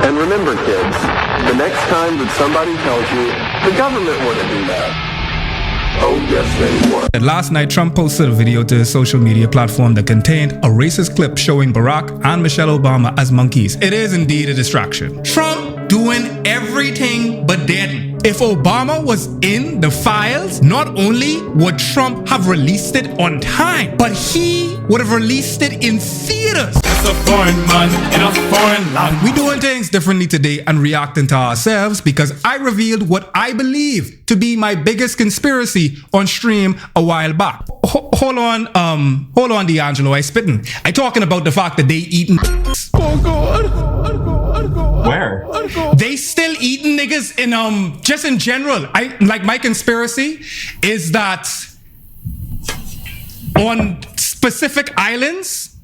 And remember, kids, the next time that somebody tells you the government wouldn't do that, oh, yes, they would. Last night, Trump posted a video to his social media platform that contained a racist clip showing Barack and Michelle Obama as monkeys. It is indeed a distraction. Trump doing everything but dead. If Obama was in the files, not only would Trump have released it on time, but he would have released it in theaters. It's a foreign man in a foreign land. We doing things differently today and reacting to ourselves because I revealed what I believe to be my biggest conspiracy on stream a while back. Hold on, D'Angelo, I spitting. I talking about the fact that they eating. Oh God. Where? They still eating niggas in just in general. My conspiracy is that on specific islands,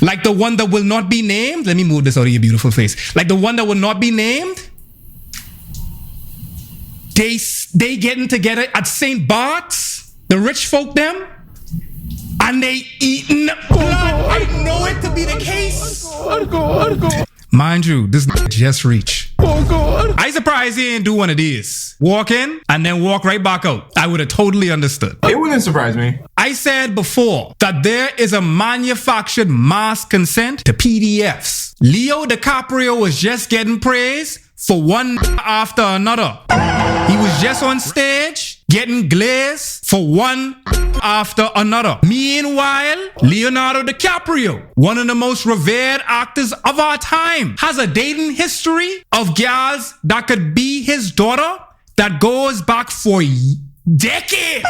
like the one that will not be named. Let me move this out of your beautiful face. Like the one that will not be named. They getting together at St. Bart's, the rich folk them, and they eating blood. I know it to be the case. Mind you, this just reach. I surprised he ain't do one of these. Walk in and then walk right back out. I would have totally understood. It wouldn't surprise me. I said before that there is a manufactured mass consent to PDFs. Leo DiCaprio was just getting praise for one after another. He was just on stage getting glazed for one after another. Meanwhile, Leonardo DiCaprio, one of the most revered actors of our time, has a dating history of gals that could be his daughter that goes back for decades.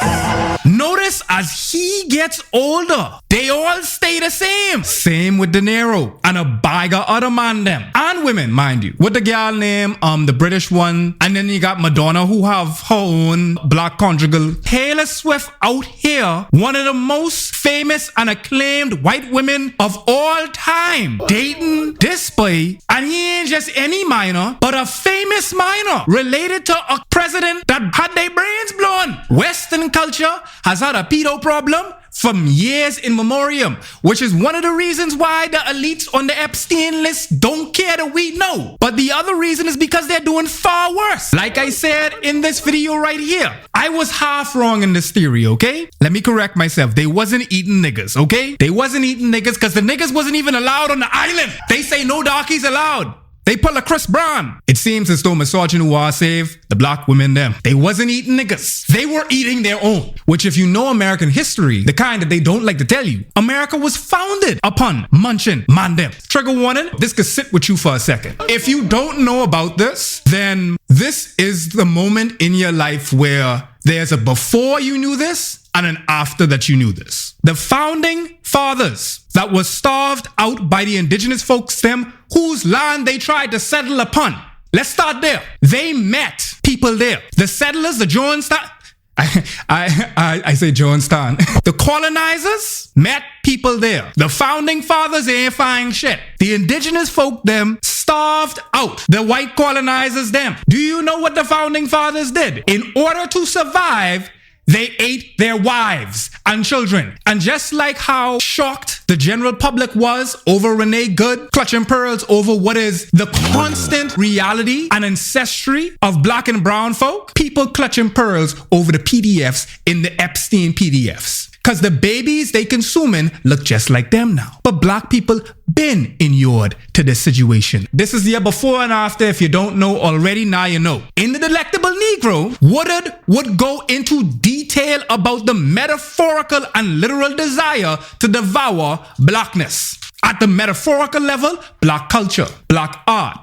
Notice as he gets older, they all stay the same. Same with De Niro and a bag of other man them. And women, mind you. With the girl name, the British one. And then you got Madonna who have her own black conjugal. Taylor Swift out here, one of the most famous and acclaimed white women of all time. Dating this boy. And he ain't just any minor, but a famous minor related to a president that had their brains blown. Western culture has had a pedo problem from years in memoriam, which is one of the reasons why the elites on the Epstein list don't care that we know. But the other reason is because they're doing far worse. Like I said in this video right here, I was half wrong in this theory, okay? Let me correct myself. They wasn't eating niggas, okay? They wasn't eating niggas because the niggas wasn't even allowed on the island. They say no darkies allowed. They pull a Chris Brown. It seems as though misogynoir saved the black women them. They wasn't eating niggas. They were eating their own. Which if you know American history, the kind that they don't like to tell you, America was founded upon munching man them. Trigger warning, this could sit with you for a second. If you don't know about this, then this is the moment in your life where there's a before you knew this and an after that you knew this. The founding fathers that was starved out by the indigenous folks them whose land they tried to settle upon. Let's start there. They met people there. The settlers, the Jonestown, I say Jonestown. The colonizers met people there. The founding fathers ain't finding shit. The indigenous folk them starved out. The white colonizers them. Do you know what the founding fathers did? In order to survive, they ate their wives and children. And just like how shocked the general public was over Renee Good clutching pearls over what is the constant reality and ancestry of black and brown folk, people clutching pearls over the PDFs in the Epstein PDFs. Because the babies they consuming look just like them now. But black people been inured to this situation. This is the before and after. If you don't know already, now you know. In The Delectable Negro, Woodard would go into detail about the metaphorical and literal desire to devour blackness. At the metaphorical level, black culture, black art,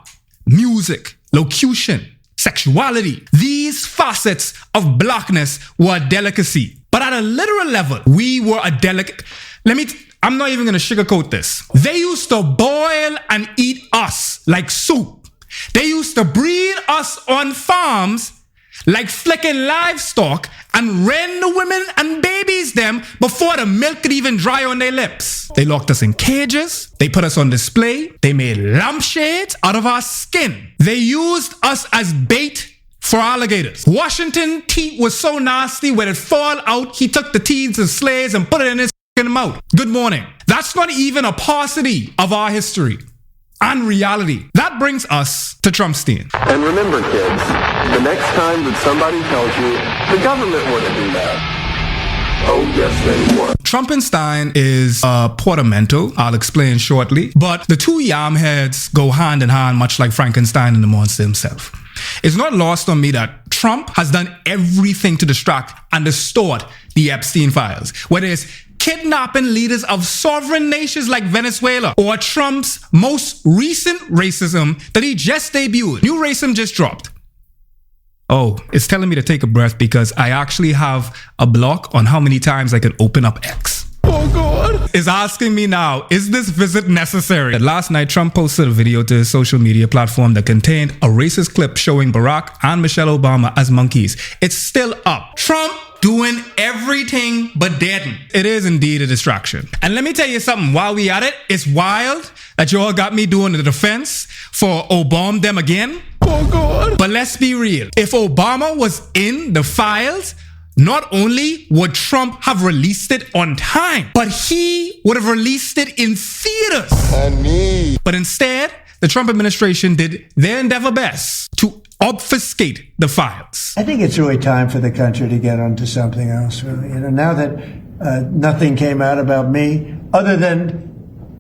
music, locution, sexuality. These facets of blackness were a delicacy. But at a literal level, we were a delicate. I'm not even going to sugarcoat this. They used to boil and eat us like soup. They used to breed us on farms like flicking livestock and rend the women and babies them before the milk could even dry on their lips. They locked us in cages. They put us on display. They made lampshades out of our skin. They used us as bait for alligators. Washington teeth was so nasty when it fall out, he took the teeth of slaves and put it in his mouth. Good morning. That's not even a paucity of our history. and reality. That brings us to Trumpstein. And remember, kids, the next time that somebody tells you the government would do that, oh, yes, they would. Trumpenstein is a portamento, I'll explain shortly, but the two yam heads go hand in hand, much like Frankenstein and the monster himself. It's not lost on me that Trump has done everything to distract and distort the Epstein files, whether it's kidnapping leaders of sovereign nations like Venezuela, or Trump's most recent racism that he just debuted. New racism just dropped. Oh, it's telling me to take a breath because I actually have a block on how many times I can open up X. Oh God. It's asking me now, is this visit necessary? Last night, Trump posted a video to his social media platform that contained a racist clip showing Barack and Michelle Obama as monkeys. It's still up. Trump doing everything but deading. It is indeed a distraction. And let me tell you something, while we at it, it's wild that you all got me doing the defense for Obama them again. Oh God. But let's be real. If Obama was in the files, not only would Trump have released it on time, but he would have released it in theaters. But instead, the Trump administration did their endeavor best to obfuscate the files. I think it's really time for the country to get onto something else, really. Now that nothing came out about me, other than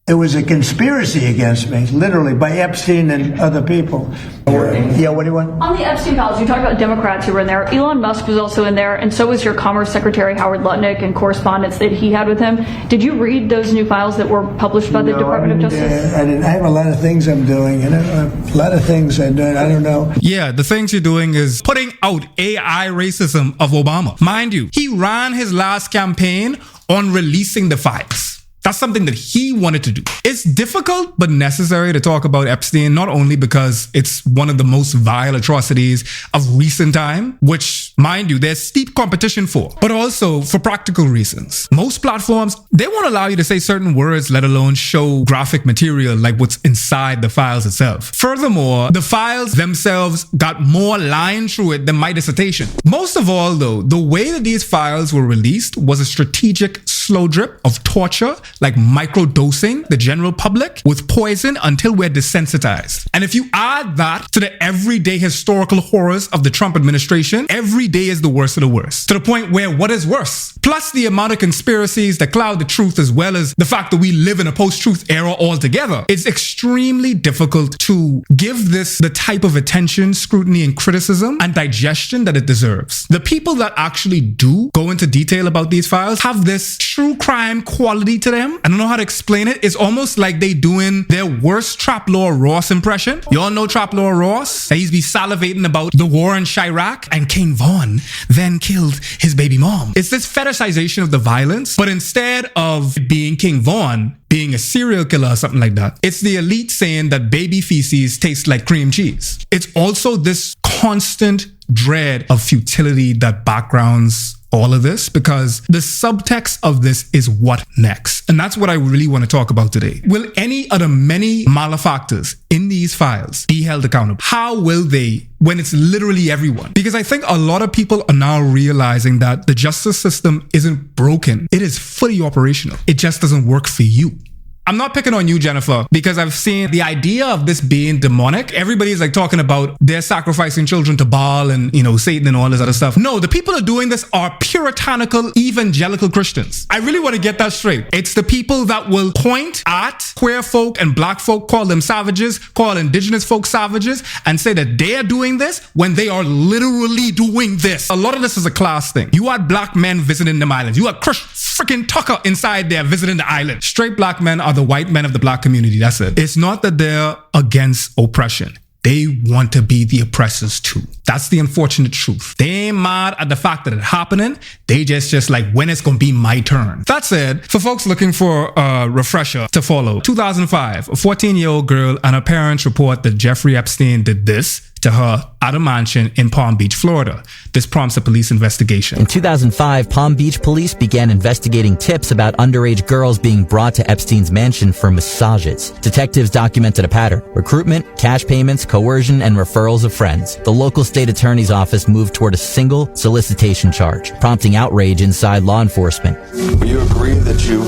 it was a conspiracy against me, literally, by Epstein and other people. Yeah, what do you want? On the Epstein files, you talked about Democrats who were in there. Elon Musk was also in there, and so was your Commerce Secretary Howard Lutnick and correspondence that he had with him. Did you read those new files that were published by the Department of Justice? I didn't. I have a lot of things I'm doing, a lot of things I'm doing. I don't know. Yeah, the things you're doing is putting out AI racism of Obama. Mind you, he ran his last campaign on releasing the files. That's something that he wanted to do. It's difficult but necessary to talk about Epstein, not only because it's one of the most vile atrocities of recent time, which, mind you, there's steep competition for, but also for practical reasons. Most platforms, they won't allow you to say certain words, let alone show graphic material like what's inside the files itself. Furthermore, the files themselves got more line through it than my dissertation. Most of all, though, the way that these files were released was a strategic slow drip of torture, like microdosing the general public with poison until we're desensitized. And if you add that to the everyday historical horrors of the Trump administration, every day is the worst of the worst. To the point where what is worse? Plus the amount of conspiracies that cloud the truth, as well as the fact that we live in a post-truth era altogether, it's extremely difficult to give this the type of attention, scrutiny, and criticism and digestion that it deserves. The people that actually do go into detail about these files have this true crime quality to them. I don't know how to explain it. It's almost like they doing their worst Trap Lord Ross impression. You all know Trap Lord Ross? They used to be salivating about the war in Chirac, and King Von then killed his baby mom. It's this fetishization of the violence, but instead of being King Von being a serial killer or something like that, it's the elite saying that baby feces taste like cream cheese. It's also this constant dread of futility that backgrounds all of this, because the subtext of this is what next. And that's what I really want to talk about today. Will any of the many malefactors in these files be held accountable? How will they, when it's literally everyone? Because I think a lot of people are now realizing that the justice system isn't broken. It is fully operational. It just doesn't work for you. I'm not picking on you, Jennifer, because I've seen the idea of this being demonic. Everybody's like talking about they're sacrificing children to Baal and, Satan and all this other stuff. No, the people are doing this are puritanical evangelical Christians. I really want to get that straight. It's the people that will point at queer folk and black folk, call them savages, call indigenous folk savages, and say that they are doing this when they are literally doing this. A lot of this is a class thing. You had black men visiting them islands. You had Chris freaking Tucker inside there visiting the island. Straight black men are the white men of the black community. That's it. It's not that they're against oppression. They want to be the oppressors too. That's the unfortunate truth. They ain't mad at the fact that it's happening. They just like, when it's gonna be my turn. That said, for folks looking for a refresher to follow, 2005, a 14-year-old girl and her parents report that Jeffrey Epstein did this to her at a mansion in Palm Beach, Florida. This prompts a police investigation. In 2005, Palm Beach police began investigating tips about underage girls being brought to Epstein's mansion for massages. Detectives documented a pattern: recruitment, cash payments, coercion, and referrals of friends. The local state attorney's office moved toward a single solicitation charge, prompting outrage inside law enforcement. Will you agree that you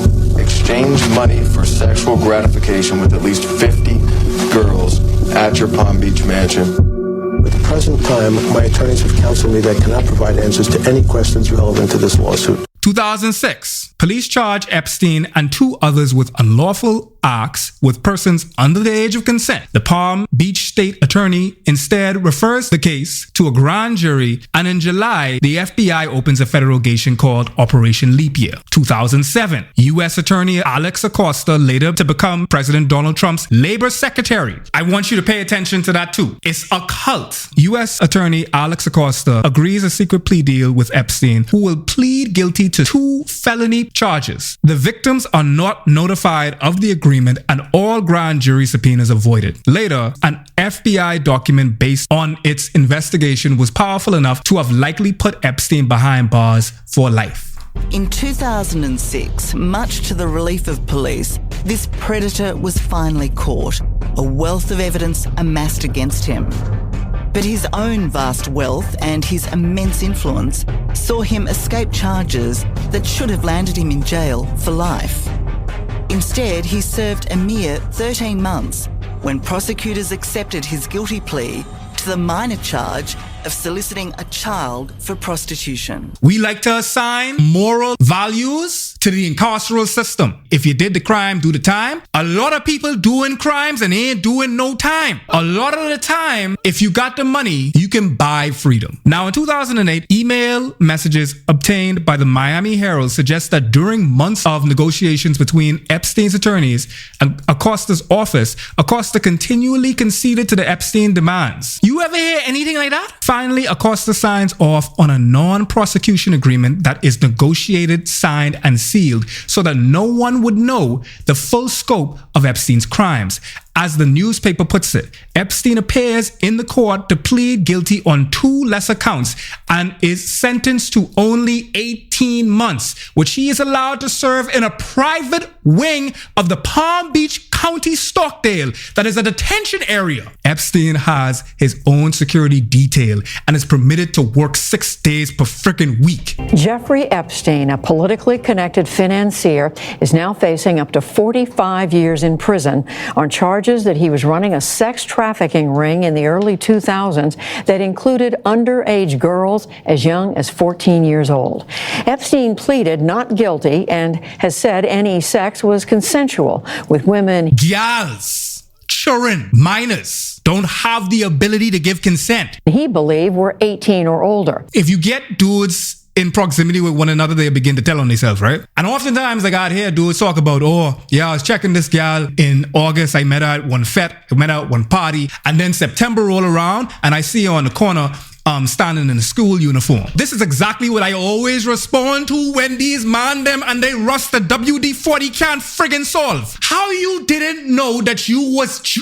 exchanged money for sexual gratification with at least 50 girls at your Palm Beach mansion. At the present time, my attorneys have counseled me they cannot provide answers to any questions relevant to this lawsuit. 2006, police charged Epstein and 2 others with unlawful acts with persons under the age of consent. The Palm Beach state attorney instead refers the case to a grand jury, and in July, the FBI opens a federal investigation called Operation Leap Year. 2007, U.S. Attorney Alex Acosta, later to become President Donald Trump's labor secretary. I want you to pay attention to that too. It's a cult. U.S. Attorney Alex Acosta agrees a secret plea deal with Epstein, who will plead guilty to 2 felony charges. The victims are not notified of the agreement and all grand jury subpoenas avoided. Later, an FBI document based on its investigation was powerful enough to have likely put Epstein behind bars for life. In 2006, much to the relief of police, this predator was finally caught, a wealth of evidence amassed against him. But his own vast wealth and his immense influence saw him escape charges that should have landed him in jail for life. Instead, he served a mere 13 months when prosecutors accepted his guilty plea to the minor charge of soliciting a child for prostitution. We like to assign moral values to the incarceral system. If you did the crime, do the time. A lot of people doing crimes and ain't doing no time. A lot of the time, if you got the money, you can buy freedom. Now, in 2008, email messages obtained by the Miami Herald suggest that during months of negotiations between Epstein's attorneys and Acosta's office, Acosta continually conceded to the Epstein demands. You ever hear anything like that? Finally, Acosta signs off on a non-prosecution agreement that is negotiated, signed, and sealed so that no one would know the full scope of Epstein's crimes. As the newspaper puts it, Epstein appears in the court to plead guilty on 2 lesser counts and is sentenced to only 18 months, which he is allowed to serve in a private wing of the Palm Beach County Stockdale that is a detention area. Epstein has his own security detail and is permitted to work 6 days per frickin' week. Jeffrey Epstein, a politically connected financier, is now facing up to 45 years in prison on charges that he was running a sex trafficking ring in the early 2000s that included underage girls as young as 14 years old. Epstein pleaded not guilty and has said any sex was consensual with women. Gals, children, minors don't have the ability to give consent. He believed were 18 or older. If you get dudes in proximity with one another, they begin to tell on themselves, right? And oftentimes, like, I'd hear dudes talk about, oh, yeah, I was checking this gal in August. I met her at one fete, I met her at one party. And then September roll around and I see her on the corner standing in a school uniform. This is exactly what I always respond to when these man them and they rust the WD-40 can't friggin' solve. How you didn't know that you was...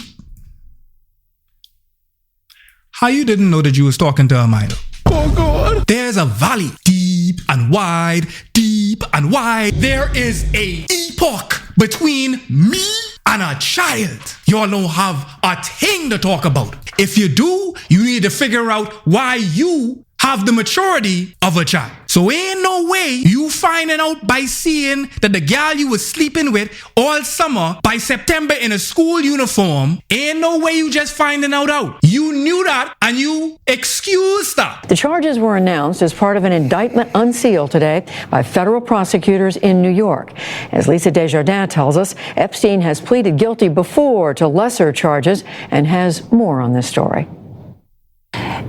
How you didn't know that you was talking to a minor? Oh God. There's a valley deep and wide, deep and wide. There is a epoch between me and a child. Y'all don't have a thing to talk about. If you do, you need to figure out why you have the maturity of a child. So ain't no way you finding out by seeing that the gal you was sleeping with all summer by September in a school uniform. Ain't no way you just finding out. You knew that and you excused that. The charges were announced as part of an indictment unsealed today by federal prosecutors in New York. As Lisa Desjardins tells us, Epstein has pleaded guilty before to lesser charges and has more on this story.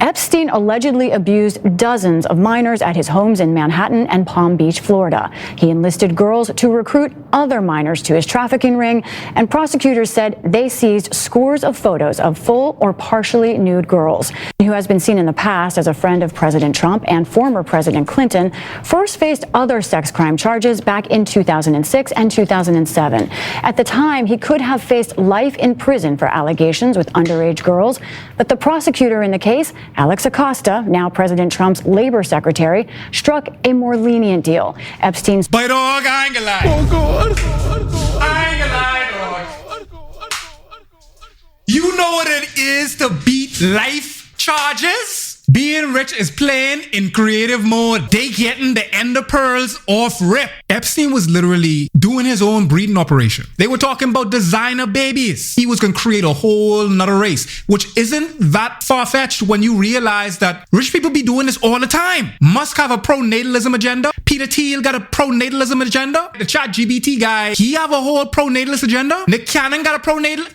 Epstein allegedly abused dozens of minors at his homes in Manhattan and Palm Beach, Florida. He enlisted girls to recruit other minors to his trafficking ring, and prosecutors said they seized scores of photos of full or partially nude girls. Who has been seen in the past as a friend of President Trump and former President Clinton, first faced other sex crime charges back in 2006 and 2007. At the time, he could have faced life in prison for allegations with underage girls, but the prosecutor in the case, Alex Acosta, now President Trump's labor secretary, struck a more lenient deal. Epstein's... But dog, I ain't gonna lie. Oh, God. I ain't gonna lie, dog. You know what it is to beat life charges? Being rich is playing in creative mode. They getting the end of pearls off rip. Epstein was literally doing his own breeding operation. They were talking about designer babies. He was going to create a whole nother race, which isn't that far-fetched when you realize that rich people be doing this all the time. Musk have a pro-natalism agenda. Peter Thiel got a pro-natalism agenda. The ChatGPT guy, he have a whole pro-natalist agenda. Nick Cannon got a pro-natal.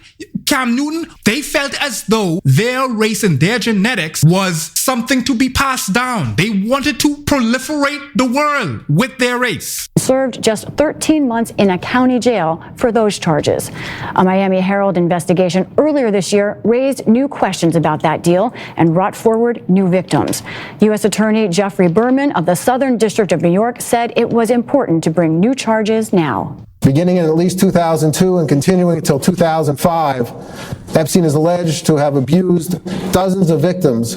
Cam Newton, they felt as though their race and their genetics was something to be passed down. They wanted to proliferate the world with their race. Served just 13 months in a county jail for those charges. A Miami Herald investigation earlier this year raised new questions about that deal and brought forward new victims. U.S. Attorney Jeffrey Berman of the Southern District of New York said it was important to bring new charges now. Beginning in at least 2002 and continuing until 2005, Epstein is alleged to have abused dozens of victims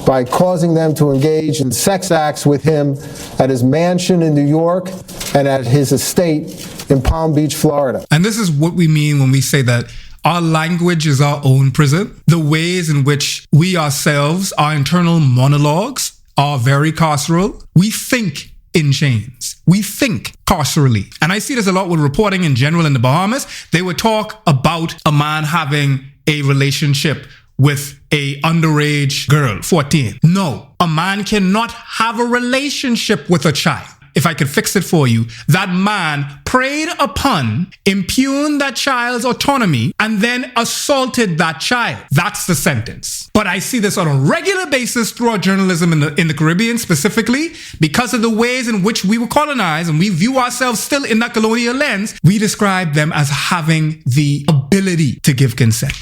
by causing them to engage in sex acts with him at his mansion in New York and at his estate in Palm Beach, Florida. And this is what we mean when we say that our language is our own prison. The ways in which we ourselves, our internal monologues, are very carceral. We think in chains. We think carcerally. And I see this a lot with reporting in general in the Bahamas. They would talk about a man having a relationship with a underage girl, 14. No, a man cannot have a relationship with a child. If I could fix it for you, that man preyed upon, impugned that child's autonomy, and then assaulted that child. That's the sentence. But I see this on a regular basis throughout journalism in the Caribbean specifically, because of the ways in which we were colonized and we view ourselves still in that colonial lens. We describe them as having the ability to give consent.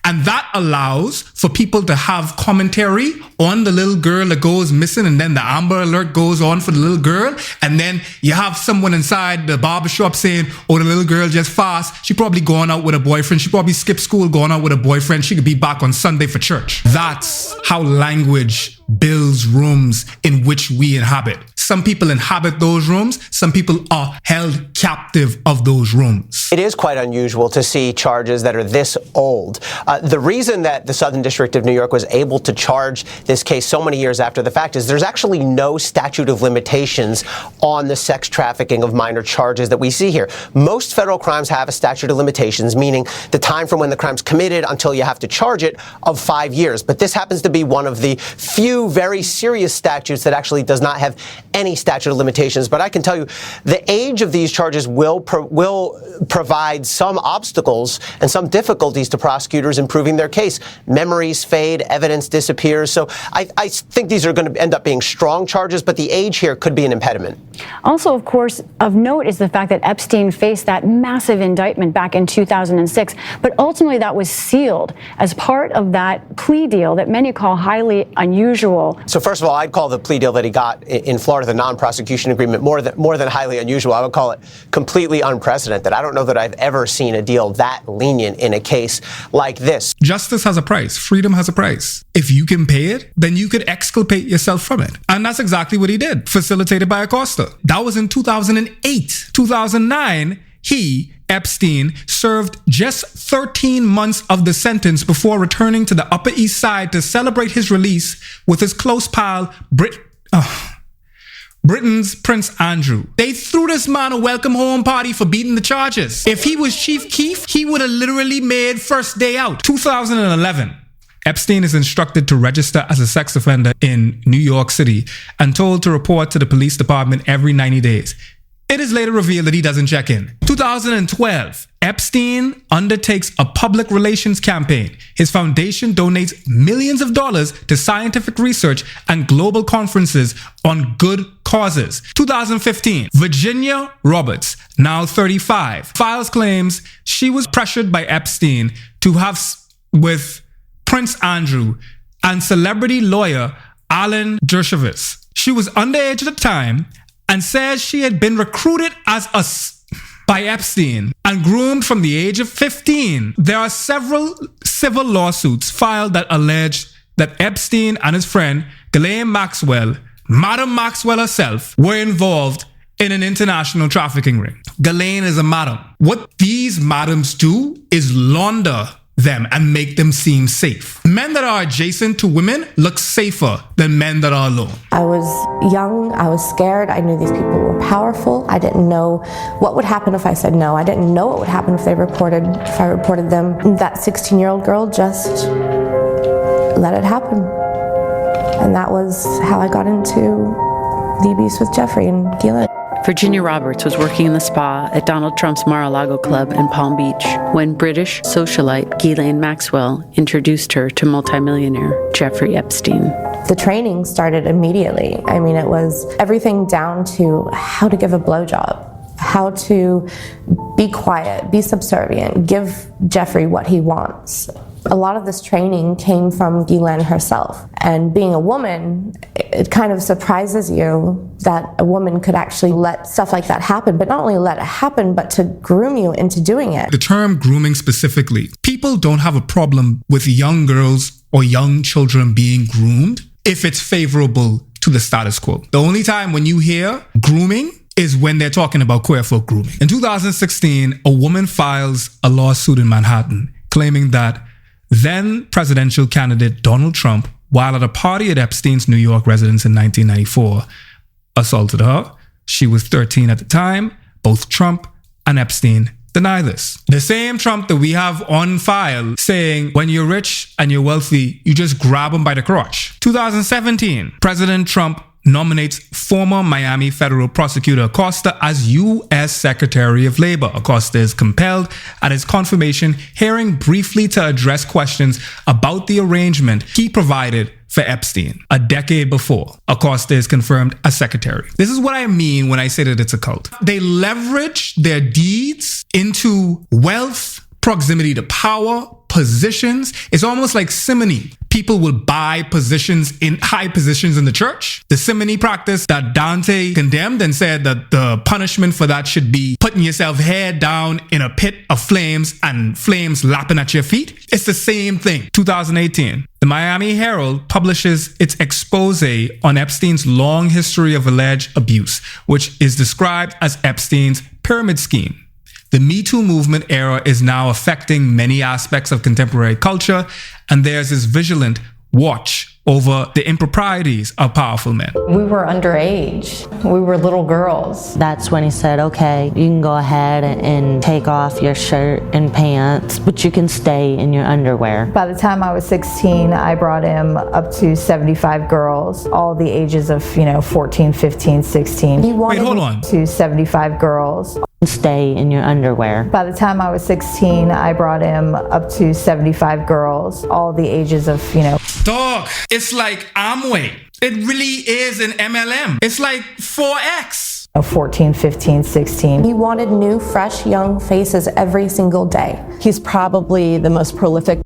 And that allows for people to have commentary on the little girl that goes missing, and then the Amber Alert goes on for the little girl, and then you have someone inside the barbershop saying, oh, the little girl just fast. She probably gone out with a boyfriend. She probably skipped school, gone out with a boyfriend. She could be back on Sunday for church. That's how language builds rooms in which we inhabit. Some people inhabit those rooms. Some people are held captive of those rooms. It is quite unusual to see charges that are this old. The reason that the Southern District of New York was able to charge this case so many years after the fact is there's actually no statute of limitations on the sex trafficking of minor charges that we see here. Most federal crimes have a statute of limitations, meaning the time from when the crime's committed until you have to charge it of 5 years. But this happens to be one of the few very serious statutes that actually does not have any statute of limitations. But I can tell you the age of these charges will provide some obstacles and some difficulties to prosecutors in proving their case. Memories fade, evidence disappears. So I think these are going to end up being strong charges, but the age here could be an impediment. Also, of course, of note is the fact that Epstein faced that massive indictment back in 2006, but ultimately that was sealed as part of that plea deal that many call highly unusual. So first of all, I'd call the plea deal that he got in Florida, the non-prosecution agreement, more than highly unusual. I would call it completely unprecedented. I don't know that I've ever seen a deal that lenient in a case like this. Justice has a price. Freedom has a price. If you can pay it, then you could exculpate yourself from it. And that's exactly what he did, facilitated by Acosta. That was in 2008. 2009, Epstein, served just 13 months of the sentence before returning to the Upper East Side to celebrate his release with his close pal, Britain's Prince Andrew. They threw this man a welcome home party for beating the charges. If he was Chief Keef, he would have literally made first day out. 2011. Epstein is instructed to register as a sex offender in New York City and told to report to the police department every 90 days. It is later revealed that he doesn't check in. 2012, Epstein undertakes a public relations campaign. His foundation donates millions of dollars to scientific research and global conferences on good causes. 2015, Virginia Roberts, now 35, files claims she was pressured by Epstein to have with Prince Andrew and celebrity lawyer Alan Dershowitz. She was underage at the time and says she had been recruited by Epstein and groomed from the age of 15. There are several civil lawsuits filed that allege that Epstein and his friend Ghislaine Maxwell, Madam Maxwell herself, were involved in an international trafficking ring. Ghislaine is a madam. What these madams do is launder them and make them seem safe. Men that are adjacent to women look safer than men that are alone. I was young, I was scared, I knew these people were powerful. I didn't know what would happen if I said no. I didn't know what would happen if I reported them. That 16-year-old girl just let it happen. And that was how I got into the abuse with Jeffrey and Ghislaine. Virginia Roberts was working in the spa at Donald Trump's Mar-a-Lago club in Palm Beach when British socialite Ghislaine Maxwell introduced her to multimillionaire Jeffrey Epstein. The training started immediately. I mean, it was everything down to how to give a blowjob, how to be quiet, be subservient, give Jeffrey what he wants. A lot of this training came from Ghislaine herself. And being a woman, it kind of surprises you that a woman could actually let stuff like that happen, but not only let it happen, but to groom you into doing it. The term grooming specifically, people don't have a problem with young girls or young children being groomed if it's favorable to the status quo. The only time when you hear grooming is when they're talking about queer folk grooming. In 2016, a woman files a lawsuit in Manhattan claiming that then presidential candidate Donald Trump, while at a party at Epstein's New York residence in 1994, assaulted her. She was 13 at the time. Both Trump and Epstein deny this. The same Trump that we have on file saying when you're rich and you're wealthy, you just grab them by the crotch. 2017, President Trump nominates former Miami federal prosecutor Acosta as U.S. Secretary of Labor. Acosta is compelled at his confirmation hearing briefly to address questions about the arrangement he provided for Epstein a decade before. Acosta is confirmed as secretary. This is what I mean when I say that it's a cult. They leverage their deeds into wealth, proximity to power, positions. It's almost like simony. People will buy positions in high positions in the church. The simony practice that Dante condemned and said that the punishment for that should be putting yourself head down in a pit of flames and flames lapping at your feet. It's the same thing. 2018, the Miami Herald publishes its expose on Epstein's long history of alleged abuse, which is described as Epstein's pyramid scheme. The Me Too movement era is now affecting many aspects of contemporary culture, and there's this vigilant watch over the improprieties of powerful men. We were underage. We were little girls. That's when he said, okay, you can go ahead and take off your shirt and pants, but you can stay in your underwear. By the time I was 16, I brought him up to 75 girls, all the ages of, 14, 15, 16. He wanted to 75 girls. Stay in your underwear. By the time I was 16, I brought him up to 75 girls, all the ages of, Dog, it's like Amway. It really is an MLM. It's like 4X. 14, 15, 16. He wanted new, fresh, young faces every single day. He's probably the most prolific.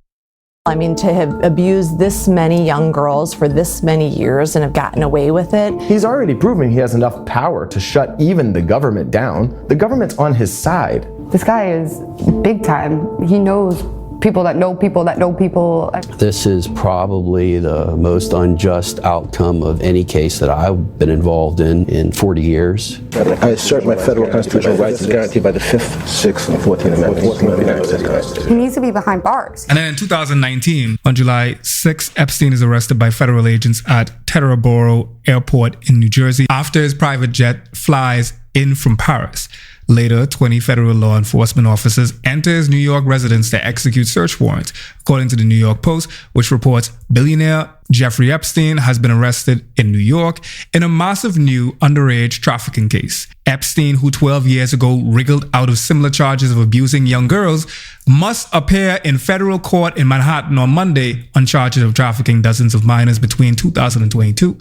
I mean, to have abused this many young girls for this many years and have gotten away with it. He's already proven he has enough power to shut even the government down. The government's on his side. This guy is big time. He knows people that know people that know people. This is probably the most unjust outcome of any case that I've been involved in 40 years. I assert my federal constitutional rights as guaranteed by the 5th, 6th, and 14th Amendments of the United States Constitution. He needs to be behind bars. And then in 2019, on July 6, Epstein is arrested by federal agents at Teterboro Airport in New Jersey after his private jet flies in from Paris. Later, 20 federal law enforcement officers enter his New York residence to execute search warrants. According to the New York Post, which reports billionaire Jeffrey Epstein has been arrested in New York in a massive new underage trafficking case. Epstein, who 12 years ago wriggled out of similar charges of abusing young girls, must appear in federal court in Manhattan on Monday on charges of trafficking dozens of minors between 2002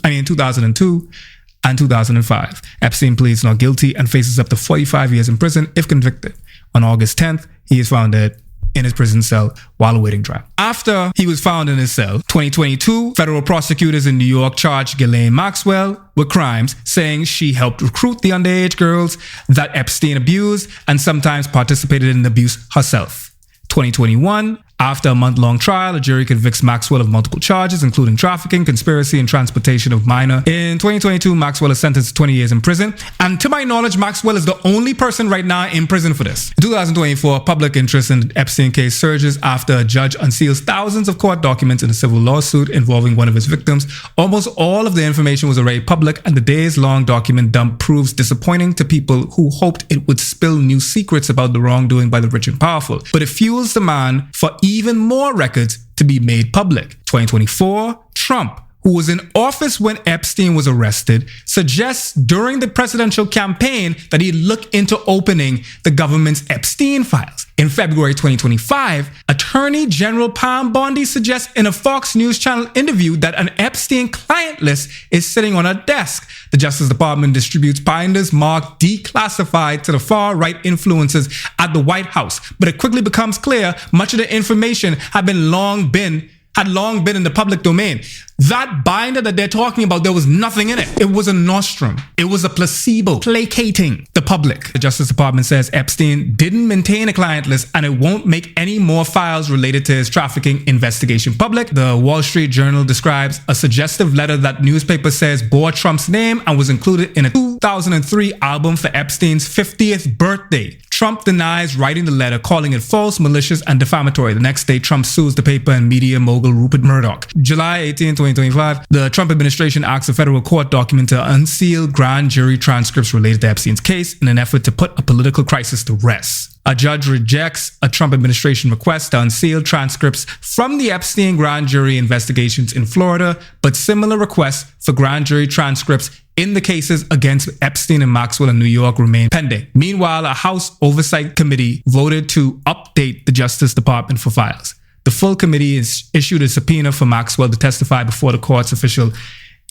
and 2005. Epstein pleads not guilty and faces up to 45 years in prison if convicted. On August 10th, he is found dead in his prison cell while awaiting trial. After he was found in his cell, 2022, federal prosecutors in New York charged Ghislaine Maxwell with crimes, saying she helped recruit the underage girls that Epstein abused and sometimes participated in the abuse herself. 2021, After a month-long trial, a jury convicts Maxwell of multiple charges, including trafficking, conspiracy, and transportation of minor. In 2022, Maxwell is sentenced to 20 years in prison. And to my knowledge, Maxwell is the only person right now in prison for this. In 2024, public interest in the Epstein case surges after a judge unseals thousands of court documents in a civil lawsuit involving one of his victims. Almost all of the information was already public, and the days-long document dump proves disappointing to people who hoped it would spill new secrets about the wrongdoing by the rich and powerful. But it fuels demand for even more records to be made public. 2024, Trump, who was in office when Epstein was arrested, suggests during the presidential campaign that he'd look into opening the government's Epstein files. In February 2025, Attorney General Pam Bondi suggests in a Fox News Channel interview that an Epstein client list is sitting on her desk. The Justice Department distributes binders marked declassified to the far-right influences at the White House. But it quickly becomes clear much of the information had long been in the public domain. That binder that they're talking about, there was nothing in it. It was a nostrum. It was a placebo, placating the public. The Justice Department says Epstein didn't maintain a client list and it won't make any more files related to his trafficking investigation public. The Wall Street Journal describes a suggestive letter that newspaper says bore Trump's name and was included in a 2003 album for Epstein's 50th birthday. Trump denies writing the letter, calling it false, malicious, and defamatory. The next day, Trump sues the paper and media mogul Rupert Murdoch. July 18, 2025, the Trump administration asks a federal court document to unseal grand jury transcripts related to Epstein's case in an effort to put a political crisis to rest. A judge rejects a Trump administration request to unseal transcripts from the Epstein grand jury investigations in Florida, but similar requests for grand jury transcripts in the cases against Epstein and Maxwell in New York remain pending. Meanwhile, a House Oversight Committee voted to update the Justice Department for files. The full committee is issued a subpoena for Maxwell to testify before the court's official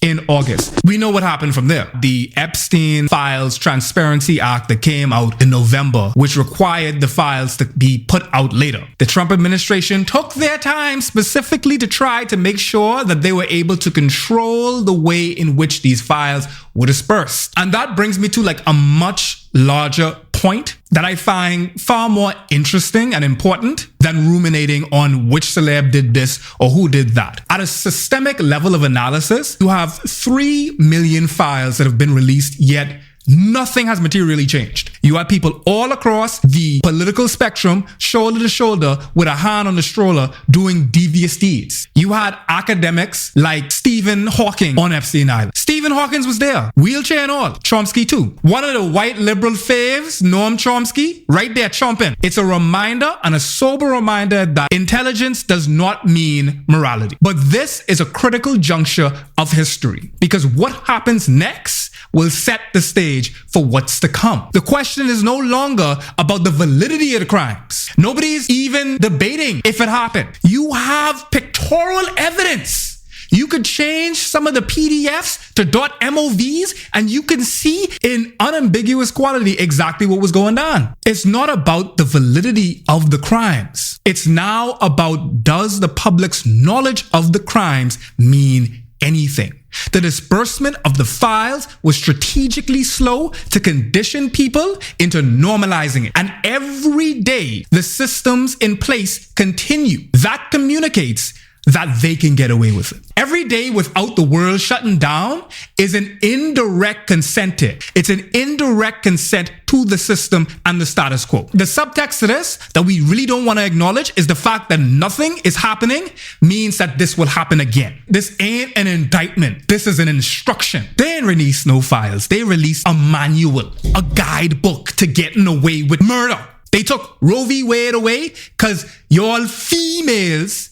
in August. We know what happened from there. The Epstein Files Transparency Act that came out in November, which required the files to be put out later. The Trump administration took their time specifically to try to make sure that they were able to control the way in which these files were dispersed. And that brings me to like a much larger point that I find far more interesting and important than ruminating on which celeb did this or who did that. At a systemic level of analysis, you have 3 million files that have been released, yet nothing has materially changed. You have people all across the political spectrum, shoulder to shoulder, with a hand on the stroller, doing devious deeds. You had academics like Stephen Hawking on Epstein Island. Stephen Hawking was there, wheelchair and all. Chomsky too. One of the white liberal faves, Noam Chomsky, right there chomping. It's a reminder and a sober reminder that intelligence does not mean morality. But this is a critical juncture of history, because what happens next will set the stage for what's to come. The question is no longer about the validity of the crimes. Nobody's even debating if it happened. You have pictorial evidence. You could change some of the PDFs to .movs and you can see in unambiguous quality exactly what was going on. It's not about the validity of the crimes. It's now about, does the public's knowledge of the crimes mean anything? The disbursement of the files was strategically slow to condition people into normalizing it. And every day, the systems in place continue. That communicates that they can get away with it. Every day without the world shutting down is an indirect consent to it. It's an indirect consent to the system and the status quo. The subtext to this that we really don't want to acknowledge is the fact that nothing is happening means that this will happen again. This ain't an indictment. This is an instruction. They ain't release no files. They released a manual, a guidebook to getting away with murder. They took Roe v. Wade away because y'all females,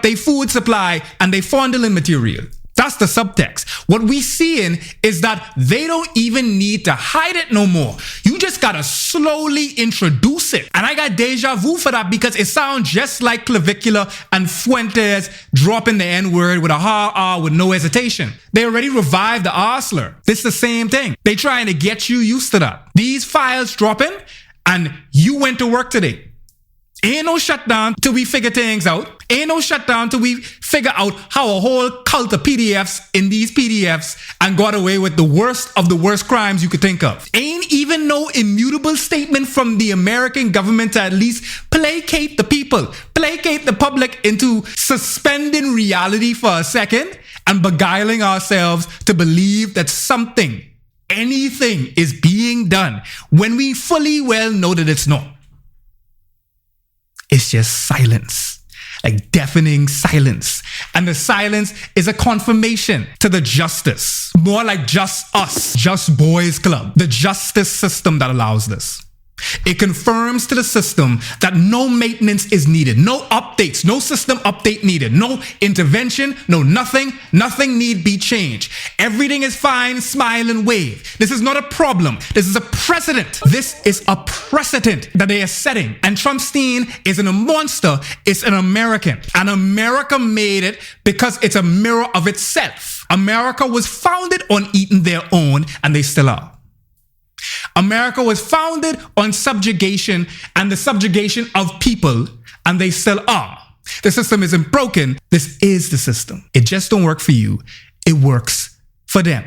they food supply and they fondling material. That's the subtext. What we seeing is that they don't even need to hide it no more. You just gotta slowly introduce it. And I got deja vu for that because it sounds just like Clavicular and Fuentes dropping the N-word with a ha-ah with no hesitation. They already revived the R slur. This is the same thing. They trying to get you used to that. These files dropping and you went to work today. Ain't no shutdown till we figure things out. Ain't no shutdown till we figure out how a whole cult of PDFs in these PDFs and got away with the worst of the worst crimes you could think of. Ain't even no immutable statement from the American government to at least placate the people, placate the public into suspending reality for a second and beguiling ourselves to believe that something, anything is being done when we fully well know that it's not. It's just silence, like deafening silence. And the silence is a confirmation to the justice, more like just us, just boys club, the justice system that allows this. It confirms to the system that no maintenance is needed, no updates, no system update needed, no intervention, no nothing need be changed. Everything is fine, smile and wave. This is not a problem. This is a precedent. This is a precedent that they are setting. And Trumpstein isn't a monster, it's an American. And America made it because it's a mirror of itself. America was founded on eating their own, and they still are. America was founded on subjugation and the subjugation of people, and they still are. The system isn't broken. This is the system. It just don't work for you. It works for them.